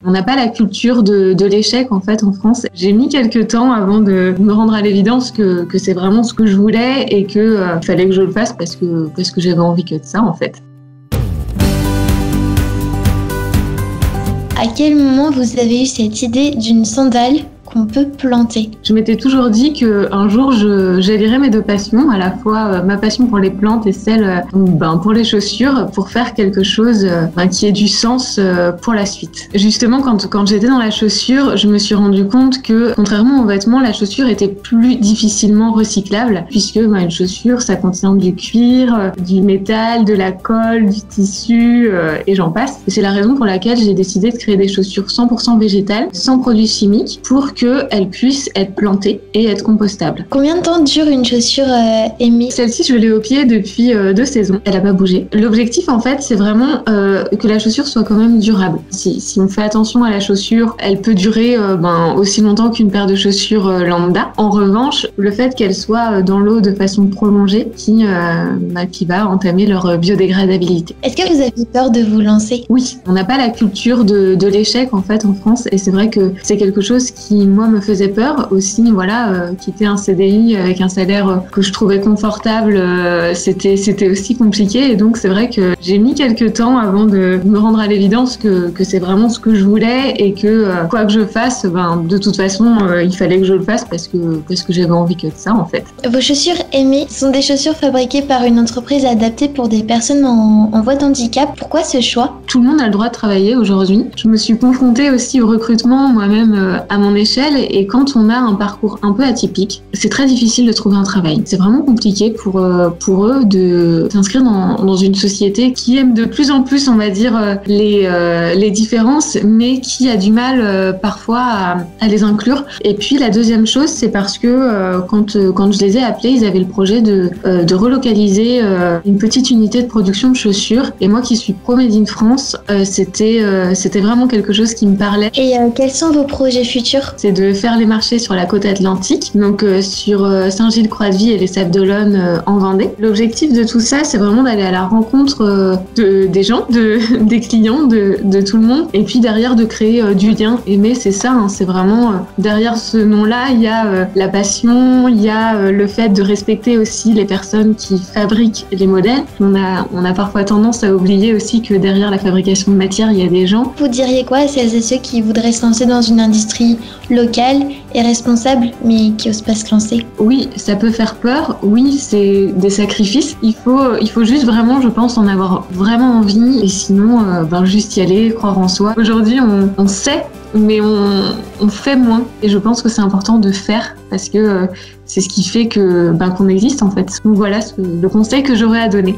On n'a pas la culture de l'échec en fait en France. J'ai mis quelques temps avant de me rendre à l'évidence que c'est vraiment ce que je voulais et que fallait que je le fasse parce que j'avais envie que de ça en fait. À quel moment vous avez eu cette idée d'une sandale qu'on peut planter? Je m'étais toujours dit qu'un jour, j'allierais mes deux passions, à la fois ma passion pour les plantes et celle pour les chaussures, pour faire quelque chose qui ait du sens pour la suite. Justement, quand j'étais dans la chaussure, je me suis rendu compte que, contrairement aux vêtements, la chaussure était plus difficilement recyclable, puisque une chaussure, ça contient du cuir, du métal, de la colle, du tissu, et j'en passe. Et c'est la raison pour laquelle j'ai décidé de créer des chaussures 100% végétales, sans produits chimiques, pour qu'elle puisse être plantée et être compostable. Combien de temps dure une chaussure, Amy? Celle-ci, je l'ai au pied depuis 2 saisons. Elle n'a pas bougé. L'objectif, en fait, c'est vraiment que la chaussure soit quand même durable. Si on fait attention à la chaussure, elle peut durer aussi longtemps qu'une paire de chaussures lambda. En revanche, le fait qu'elle soit dans l'eau de façon prolongée, qui va entamer leur biodégradabilité. Est-ce que vous avez peur de vous lancer? Oui, on n'a pas la culture de l'échec en fait en France, et c'est vrai que c'est quelque chose qui moi me faisait peur aussi. Quitter un CDI avec un salaire que je trouvais confortable, c'était aussi compliqué, et donc c'est vrai que j'ai mis quelques temps avant de me rendre à l'évidence que c'est vraiment ce que je voulais et que quoi que je fasse, de toute façon il fallait que je le fasse parce que j'avais envie que de ça en fait. Vos chaussures Amy sont des chaussures fabriquées par une entreprise adaptée pour des personnes en voie de handicap. Pourquoi ce choix? Tout le monde a le droit de travailler aujourd'hui. Je me suis confrontée aussi au recrutement moi-même à mon échelle, et quand on a un parcours un peu atypique, c'est très difficile de trouver un travail. C'est vraiment compliqué pour eux de s'inscrire dans une société qui aime de plus en plus, on va dire, les différences, mais qui a du mal parfois à les inclure. Et puis la deuxième chose, c'est parce que quand je les ai appelés, ils avaient le projet de relocaliser une petite unité de production de chaussures. Et moi qui suis pro Made in France, c'était vraiment quelque chose qui me parlait. Et quels sont vos projets futurs? C'est de faire les marchés sur la côte atlantique, donc sur Saint-Gilles-Croix-de-Vie et les Sables d'Olonne en Vendée. L'objectif de tout ça, c'est vraiment d'aller à la rencontre des gens, des clients, de tout le monde, et puis derrière de créer du lien. Mais c'est ça, c'est vraiment derrière ce nom-là, il y a la passion, il y a le fait de respecter aussi les personnes qui fabriquent les modèles. On a parfois tendance à oublier aussi que derrière la fabrication de matière, il y a des gens. Vous diriez quoi à celles et ceux qui voudraient se lancer dans une industrie locale et responsable, mais qui n'osent pas se lancer? Oui, ça peut faire peur. Oui, c'est des sacrifices. Il faut juste vraiment, je pense, en avoir vraiment envie, et sinon, juste y aller, croire en soi. Aujourd'hui, on sait, mais on fait moins. Et je pense que c'est important de faire parce que c'est ce qui fait qu'on existe en fait. Donc voilà le conseil que j'aurais à donner.